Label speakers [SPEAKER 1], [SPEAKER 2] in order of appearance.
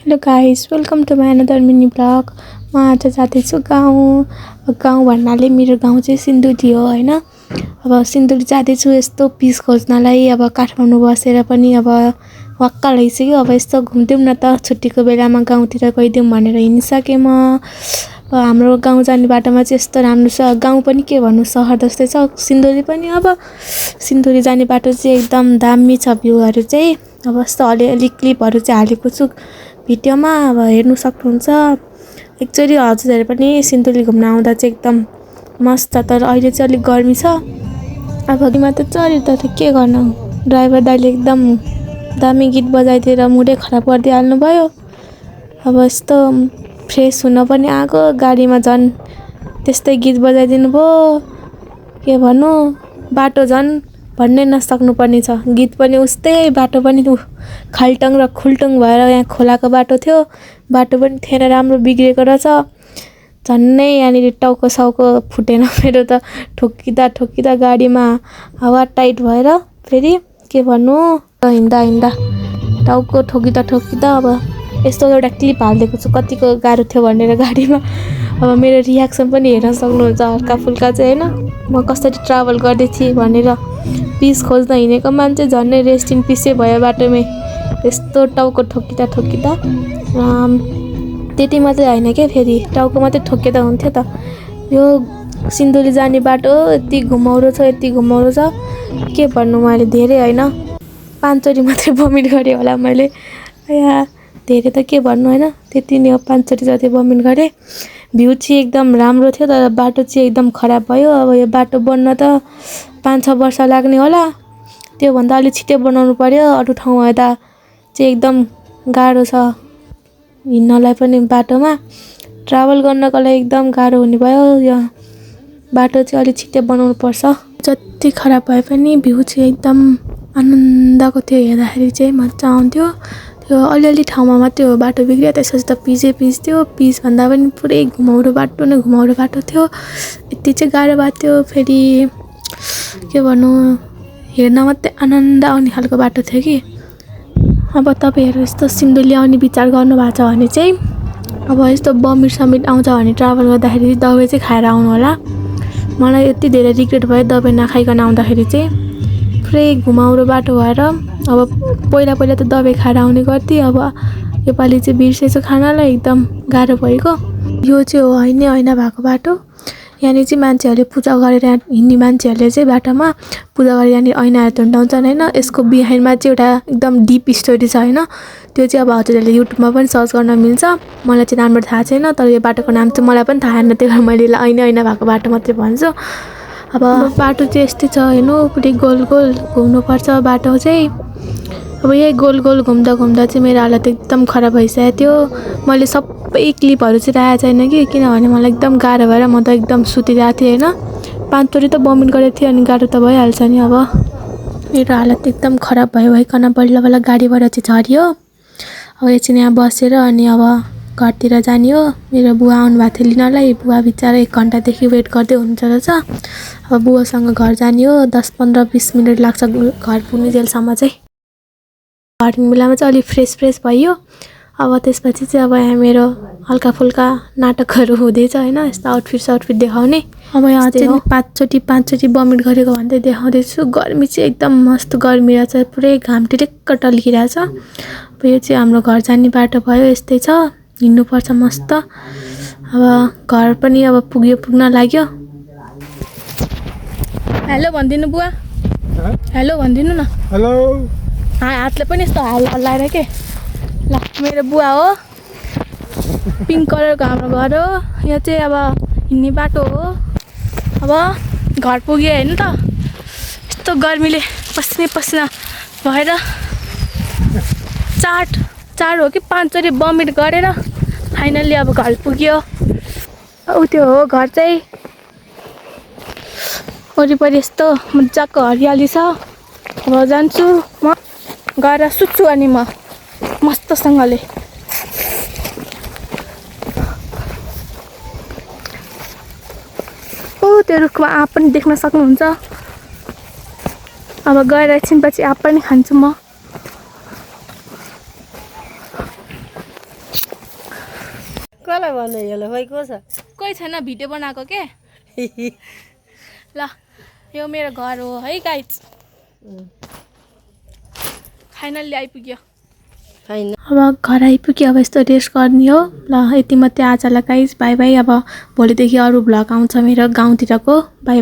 [SPEAKER 1] Hello guys, welcome to my another mini blog. म आज जाँदैछु गाउँ भन्नाले मेरो गाउँ चाहिँ सिन्धुली हो हैन। अब सिन्धुली जाँदैछु यस्तो पिस खोज्नलाई। अब काठमाडौँ बसेर पनि अब वाक्क भइसक्यो। अब यस्तो घुम्दिउँ न त, छुट्टीको बेलामा गाउँतिर गइदिउँ भनेर हिँडिसकेँ म। हाम्रो गाउँ जाने बाटोमा चाहिँ यस्तो राम्रो छ, गाउँ पनि के भन्नु सहर जस्तै छ। सिन्धुली पनि अब सिन्धुली जाने बाटो चाहिँ एकदम दामी छ। भ्यूहरू चाहिँ अब यस्तो अलिअलि क्लिपहरू चाहिँ हालेको छु भिडियोमा, अब हेर्नु सक्नुहुन्छ। एकचोटि हजुरहरू पनि सिन्धुली घुम्न आउँदा चाहिँ एकदम मस्त। तर अहिले चाहिँ अलिक गर्मी छ। अब अघिमा त चढ्यो त के गर्नु, ड्राइभर दाइले एकदम दामी गीत बजाइदिएर मुडै खराब गरिदिइहाल्नु भयो। अब यस्तो फ्रेस हुन पनि आएको गाडीमा झन् त्यस्तै गीत बजाइदिनु भयो। के भन्नु, बाटो झन् भन्नै नसक्नु पर्ने छ। गीत पनि उस्तै, बाटो पनि खाल्टङ र खुल्टुङ भएर यहाँ खोलाको बाटो थियो। बाटो पनि थिएन, राम्रो बिग्रेको रहेछ। झन्नै यहाँनिर टाउको साउको फुटेन मेरो त। ठोकिँदा गाडीमा हावा टाइट भएर फेरि के भन्नु, हिँड्दा टाउको ठोकिँदा अब यस्तो एउटा क्लिप हालिदिएको छु कतिको गाह्रो थियो भनेर गाडीमा। अब मेरो रियाक्सन पनि हेर्न सक्नुहुन्छ हल्का फुल्का चाहिँ हैन। म कसरी ट्राभल गर्दै थिएँ भनेर। पिस खोज्न हिँडेको मान्छे झन्नै रेस्ट इन पिसै भयो बाटोमै। यस्तो टाउको ठोकिँदा त्यति मात्रै होइन क्या, फेरि टाउको मात्रै ठोकिँदा हुन्थ्यो त। यो सिन्धुली जाने बाटो यति घुमाउरो छ के भन्नु। मैले धेरै होइन 5 चोटि मात्रै भमिट गरेँ होला मैले। यहाँ धेरै त के भन्नु होइन, त्यति नै हो, 5 चोटि जति भमिट गरेँ। भ्यू चाहिँ एकदम राम्रो थियो तर बाटो चाहिँ एकदम खराब भयो। अब यो बाटो बन्न त 5-6 वर्ष लाग्ने होला। त्योभन्दा अलिक छिटै बनाउनु पर्यो। अरू ठाउँ हेर्दा चाहिँ एकदम गाह्रो छ हिँड्नलाई पनि। बाटोमा ट्राभल गर्नको लागि एकदम गाह्रो हुने भयो। यो बाटो चाहिँ अलिक छिटै बनाउनु पर्छ। जति खराब भए पनि भ्यू चाहिँ एकदम आनन्दको थियो। हेर्दाखेरि चाहिँ मजा आउँथ्यो। त्यो अलिअलि ठाउँमा मात्रै हो बाटो बिग्रियो, त्यसपछि त पिस थियो। पिस भन्दा पनि पुरै घुमाउरो बाटो थियो। यति चाहिँ गाह्रो भएको थियो। फेरि के भन्नु, हेर्न मात्रै आनन्द आउने खालको बाटो थियो कि। अब तपाईँहरू यस्तो सिन्धुली आउने विचार गर्नुभएको छ भने चाहिँ अब यस्तो बमिट समिट आउँछ भने ट्राभल गर्दाखेरि दबाई चाहिँ खाएर आउनु होला। मलाई यति धेरै रिग्रेट भयो दबाई नखाइकन आउँदाखेरि चाहिँ। पुरै घुमाउरो बाटो भएर अब पहिला त दबाई खाएर आउने गर्थेँ। अब योपालि चाहिँ बिर्सेछु खानालाई, एकदम गाह्रो भएको। यो चाहिँ हो होइन भएको बाटो। यहाँनिर चाहिँ मान्छेहरूले पूजा गरेर हिँड्ने मान्छेहरूले चाहिँ बाटोमा पूजा गरेर यहाँनिर ऐनाहरू धुन्डाउँछन् होइन। यसको बिहाइन्डमा चाहिँ एउटा एकदम डिप स्टोरी छ होइन। त्यो चाहिँ अब हजुरहरूले युट्युबमा पनि सर्च गर्न मिल्छ। मलाई चाहिँ राम्रो थाहा छैन, तर यो बाटोको नाम चाहिँ मलाई पनि थाहा छैन, त्यही भएर मैले ऐना भएको बाटो मात्रै भन्छु। अब बाटो चाहिँ यस्तै छ हेर्नु, पुरै गोल घुम्नुपर्छ बाटो चाहिँ। अब यही गोल घुम्दा चाहिँ मेरो हालत एकदम खराब भइसकेको थियो। मैले सबै क्लिपहरू चाहिँ राखेको छैन कि, किनभने मलाई एकदम गाह्रो भएर म त एकदम सुतिरहेको थिएँ होइन। 5 चोटि त भमिट गरेको थिएँ, अनि गाह्रो त भइहाल्छ नि। अब मेरो हालत एकदम खराब भइकन बल्ल गाडीबाट चाहिँ झऱ्यो। अब एकछिन यहाँ बसेर अनि अब घरतिर जाने हो। मेरो बुवा आउनु भएको थियो लिनलाई। बुवा बिचारा 1 घन्टादेखि वेट गर्दै हुनुहुन्छ रहेछ। अब बुवासँग घर जाने हो। 10-15-20 मिनट लाग्छ घर पुग्ने जेलसम्म चाहिँ। घर बेलामा चाहिँ अलिक फ्रेस भयो। अब त्यसपछि चाहिँ अब यहाँ मेरो हल्का फुल्का नाटकहरू हुँदैछ होइन। यस्तो आउटफिट देखाउने। अब यहाँ चाहिँ 5 चोटि भमिट गरेको भन्दै देखाउँदैछु। गर्मी चाहिँ एकदम मस्त गर्मी रहेछ, पुरै घाम टिरिक्क टल्किरहेछ। अब यो चाहिँ हाम्रो घर जाने बाटो भयो। यस्तै छ, हिँड्नुपर्छ मस्त। अब घर पनि अब पुग्न लाग्यो। हेलो भनिदिनु बुवा, हेलो भनिदिनु न।
[SPEAKER 2] हेलो।
[SPEAKER 1] हातले पनि यस्तो हल्लाएर के। ल मेरो बुवा हो, पिङ्क कलरको हाम्रो घर हो। यो चाहिँ अब हिँड्ने बाटो हो। अब घर पुग्यो हेर्नु त, यस्तो गर्मीले पसिना भएर 4 हो कि 5 चोटि भमिट गरेर फाइनल्ली अब घर पुग्यो। त्यो हो घर चाहिँ। वरिपरि यस्तो मजाको हरियाली छ। अब जान्छु म, गएर सुत्छु अनि म मस्तसँगले। त्यो रुखमा आँप पनि देख्न सक्नुहुन्छ। अब गएर एकछिनपछि आँप पनि खान्छु म।
[SPEAKER 2] कसलाई भन्नु हेलो खोइ को छ
[SPEAKER 1] कोही छैन भिडियो बनाएको के ल यो मेरो घर हो है गाइस फाइनल्ली आइपुग्यो अब घर आइपुग्यो अब यस्तो रेस्ट गर्ने हो ल यति मात्रै आजलाई गाइस बाई बाई अब भोलिदेखि अरू भ्लग आउँछ मेरो गाउँतिरको बाई